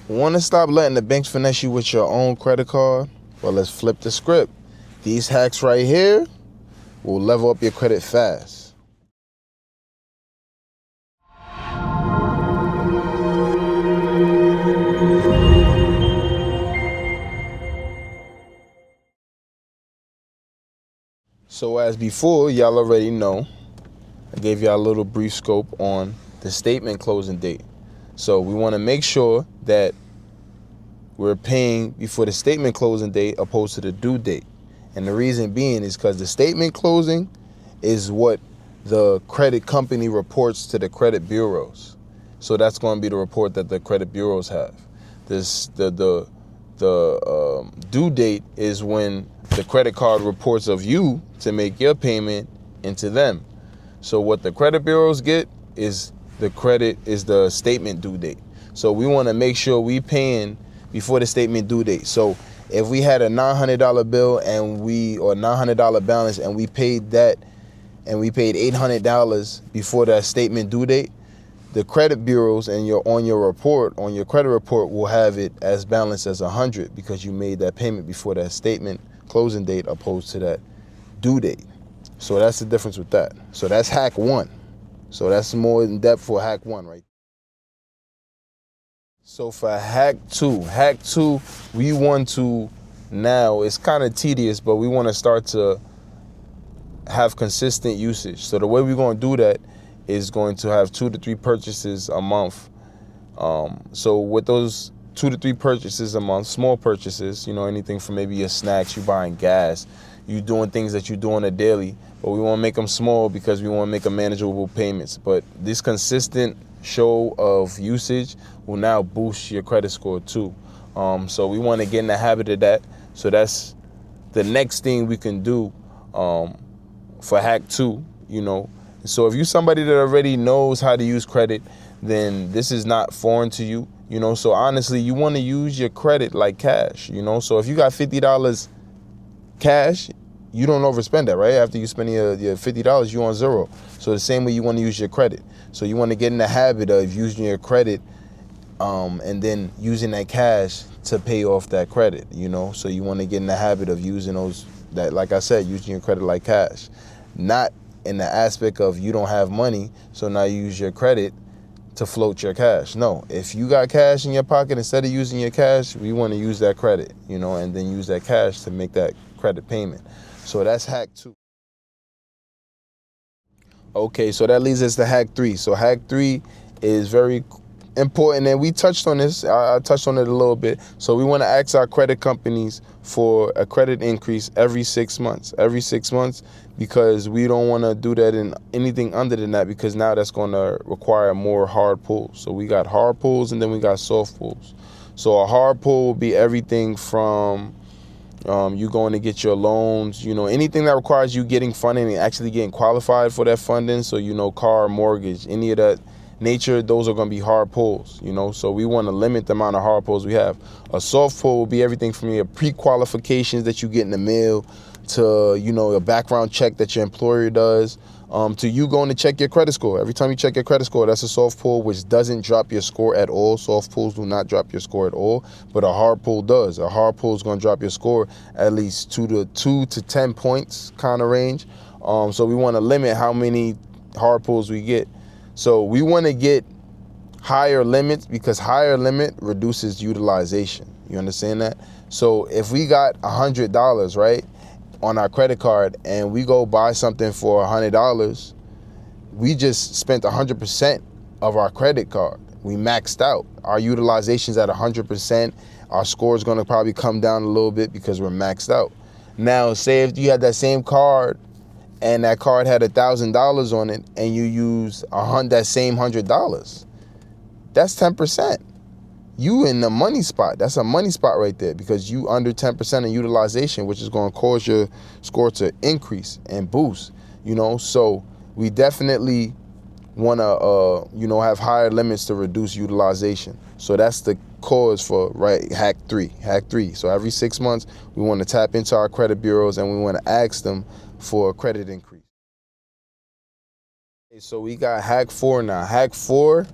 Want to stop letting the banks finesse you with your own credit card? Well, let's flip the script. These hacks right here will level up your credit fast. So as before, y'all already know, I gave y'all a little brief scope on the statement closing date. So we want to make sure that we're paying before the statement closing date opposed to the due date. And the reason being is because the statement closing is what the credit company reports to the credit bureaus. So that's going to be the report that the credit bureaus have. The due date is when the credit card reports of you to make your payment into them. So what the credit bureaus get is the statement due date. So we want to make sure we paying before the statement due date. So if we had a $900 bill or $900 balance and we paid that and we paid $800 before that statement due date, the credit bureaus and on your credit report will have it as balanced as $100 because you made that payment before that statement closing date opposed to that due date. So that's the difference with that. So that's hack one. So that's more in depth for hack one, right? So for hack two, we want to now, it's kind of tedious, but we want to start to have consistent usage. So the way we're going to do that is going to have 2 to 3 purchases a month. So with those 2 to 3 purchases a month, small purchases, anything from maybe your snacks, you buying gas, you doing things that you do on a daily, but we want to make them small because we want to make them manageable payments. But this consistent show of usage will now boost your credit score too. So we want to get in the habit of that. So that's the next thing we can do for hack 2, So if you're somebody that already knows how to use credit, then this is not foreign to you, So honestly, you want to use your credit like cash, So if you got $50 cash, you don't overspend that, right? After you spend your $50, you on zero. So the same way you want to use your credit. So you want to get in the habit of using your credit and then using that cash to pay off that credit, So you want to get in the habit of using like I said, using your credit like cash. Not in the aspect of you don't have money, so now you use your credit to float your cash. No, if you got cash in your pocket, instead of using your cash, we want to use that credit, and then use that cash to make that credit payment. So that's hack 2. Okay, so that leads us to hack 3. So hack 3 is very important, and we touched on this. I touched on it a little bit. So we want to ask our credit companies for a credit increase every 6 months. Every 6 months, because we don't want to do that in anything under than that, because now that's going to require more hard pulls. So we got hard pulls and then we got soft pulls. So a hard pull will be everything from you going to get your loans, anything that requires you getting funding and actually getting qualified for that funding. So, car, mortgage, any of that nature, those are going to be hard pulls, So we want to limit the amount of hard pulls we have. A soft pull will be everything from your pre-qualifications that you get in the mail to, a background check that your employer does, to you going to check your credit score. Every time you check your credit score, that's a soft pull, which doesn't drop your score at all. Soft pulls do not drop your score at all, but a hard pull does. A hard pull is going to drop your score at least 2 to 10 points kind of range. So we want to limit how many hard pulls we get. So we want to get higher limits because higher limit reduces utilization. You understand that? So if we got $100, right, on our credit card and we go buy something for $100, we just spent 100% of our credit card. We maxed out. Our utilization's at 100%. Our score is going to probably come down a little bit because we're maxed out. Now, say if you had that same card and that card had $1,000 on it and you use that same $100, that's 10%. You in the money spot. That's a money spot right there because you under 10% of utilization, which is going to cause your score to increase and boost, So we definitely want to, have higher limits to reduce utilization. So that's the cause for hack 3. So every 6 months, we want to tap into our credit bureaus and we want to ask them for a credit increase. So we got hack 4 now. Hack 4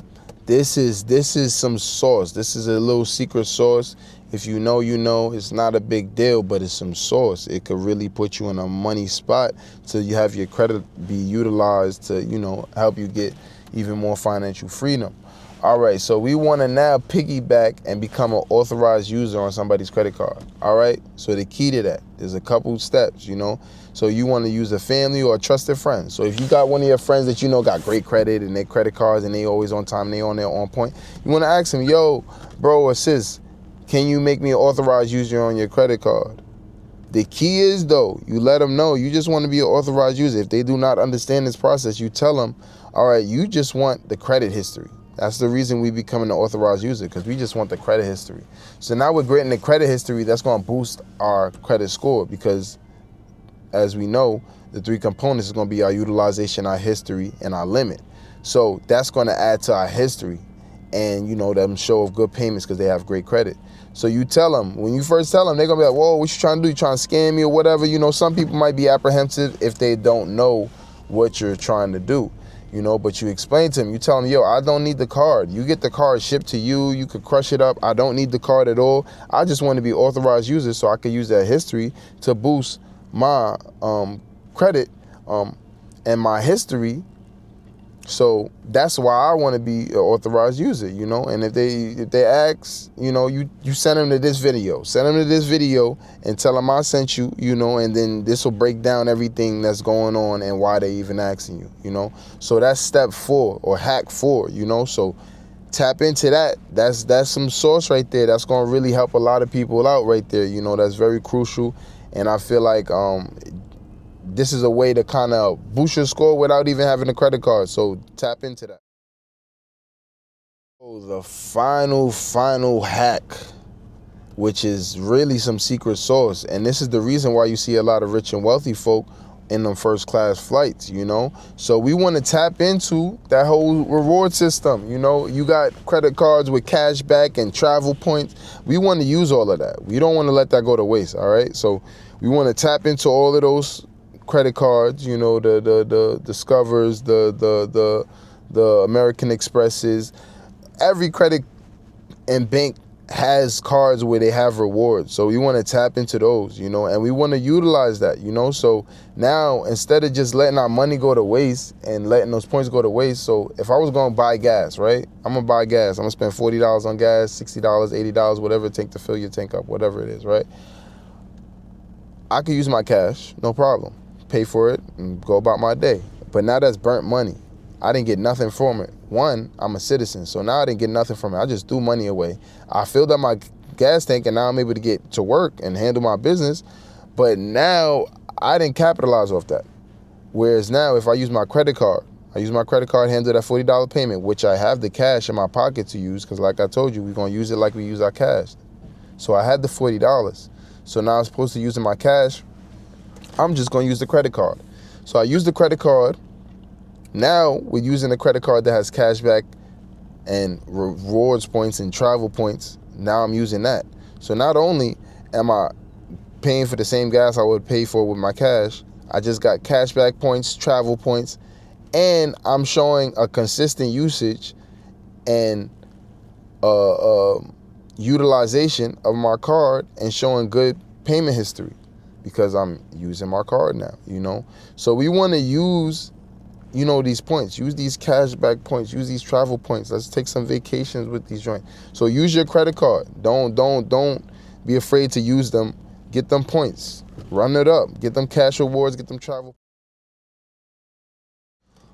This is some sauce. This is a little secret sauce. If you know, you know. It's not a big deal, but it's some sauce. It could really put you in a money spot till you have your credit be utilized to, help you get even more financial freedom. All right, so we want to now piggyback and become an authorized user on somebody's credit card. All right, so the key to that, there's a couple steps, So you want to use a family or a trusted friend. So if you got one of your friends that got great credit and their credit cards and they always on time, they on there on point, you want to ask them, yo, bro or sis, can you make me an authorized user on your credit card? The key is, though, you let them know you just want to be an authorized user. If they do not understand this process, you tell them, all right, you just want the credit history. That's the reason we becoming an authorized user, because we just want the credit history. So now we're getting the credit history. That's going to boost our credit score because, as we know, the three components is going to be our utilization, our history, and our limit. So that's going to add to our history and, them show of good payments because they have great credit. So you tell them, when you first tell them, they're going to be like, whoa, what you trying to do? You trying to scam me or whatever? Some people might be apprehensive if they don't know what you're trying to do. But you explain to them, you tell them, yo, I don't need the card. You get the card shipped to you. You could crush it up. I don't need the card at all. I just want to be authorized user so I could use that history to boost my credit and my history. So that's why I want to be an authorized user, And if they ask, you send them to this video. Send them to this video and tell them I sent you, and then this will break down everything that's going on and why they even asking you, So that's step 4 or hack 4, So tap into that. That's some sauce right there. That's going to really help a lot of people out right there. That's very crucial. And I feel like this is a way to kind of boost your score without even having a credit card. So tap into that. So the final hack, which is really some secret sauce. And this is the reason why you see a lot of rich and wealthy folk in them first class flights, So we want to tap into that whole reward system. You got credit cards with cash back and travel points. We want to use all of that. We don't want to let that go to waste. All right. So we want to tap into all of those credit cards, the Discovers, the American Expresses. Every credit and bank has cards where they have rewards. So we want to tap into those, and we want to utilize that, So now instead of just letting our money go to waste and letting those points go to waste. So if I was going to buy gas, right? I'm going to buy gas. I'm going to spend $40 on gas, $60, $80, whatever it takes to fill your tank up, whatever it is, right? I could use my cash, no problem. Pay for it and go about my day. But now that's burnt money. I didn't get nothing from it. One, I'm a citizen, so now I didn't get nothing from it. I just threw money away. I filled up my gas tank and now I'm able to get to work and handle my business. But now I didn't capitalize off that. Whereas now if I use my credit card, handle that $40 payment, which I have the cash in my pocket to use because like I told you, we're going to use it like we use our cash. So I had the $40. So now I'm supposed to use my cash. I'm just going to use the credit card. So I use the credit card. Now we're using a credit card that has cash back and rewards points and travel points. Now I'm using that. So not only am I paying for the same gas I would pay for with my cash, I just got cash back points, travel points, and I'm showing a consistent usage and utilization of my card and showing good payment history. Because I'm using my card now, So we want to use, these points. Use these cashback points. Use these travel points. Let's take some vacations with these joints. So use your credit card. Don't be afraid to use them. Get them points. Run it up. Get them cash rewards. Get them travel.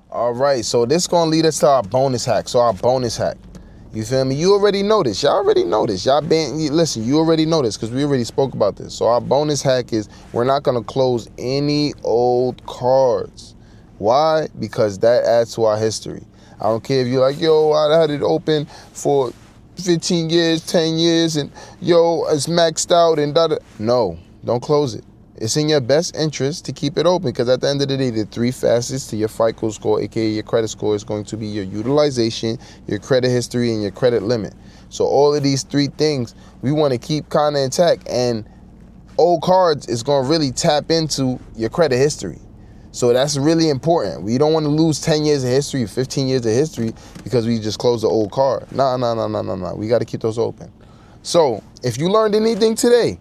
All right, so this is going to lead us to our bonus hack. So our bonus hack. You feel me? You already know this. Y'all already know this. Listen, you already know this because we already spoke about this. So our bonus hack is we're not going to close any old cards. Why? Because that adds to our history. I don't care if you're like, yo, I had it open for 15 years, 10 years, and yo, it's maxed out and da-da. No, don't close it. It's in your best interest to keep it open because at the end of the day, the 3 facets to your FICO score, aka your credit score, is going to be your utilization, your credit history, and your credit limit. So all of these 3 things we want to keep kind of intact, and old cards is going to really tap into your credit history. So that's really important. We don't want to lose 10 years of history, 15 years of history because we just closed the old card. Nah. We got to keep those open. So if you learned anything today,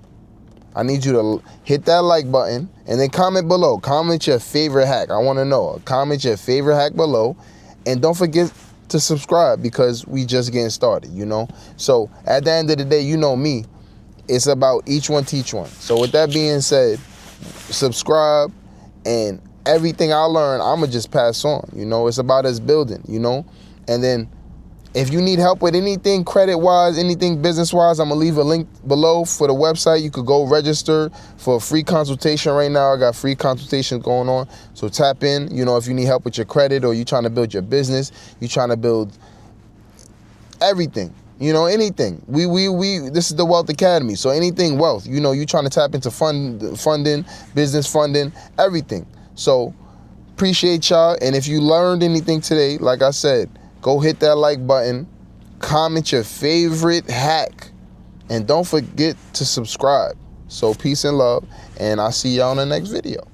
I need you to hit that like button and then comment below. Comment your favorite hack. I want to know. Comment your favorite hack below. And don't forget to subscribe because we just getting started, you know. So at the end of the day, you know me. It's about each one teach one. So with that being said, subscribe, and everything I learn, I'ma just pass on. You know, it's about us building, you know. And then if you need help with anything credit-wise, anything business-wise, I'm going to leave a link below for the website. You could go register for a free consultation right now. I got free consultations going on. So tap in, you know, if you need help with your credit or you're trying to build your business, you're trying to build everything, you know, anything. This is the Wealth Academy. So anything wealth, you know, you're trying to tap into funding, business funding, everything. So appreciate y'all. And if you learned anything today, like I said, go hit that like button, comment your favorite hack, and don't forget to subscribe. So peace and love, and I'll see y'all in the next video.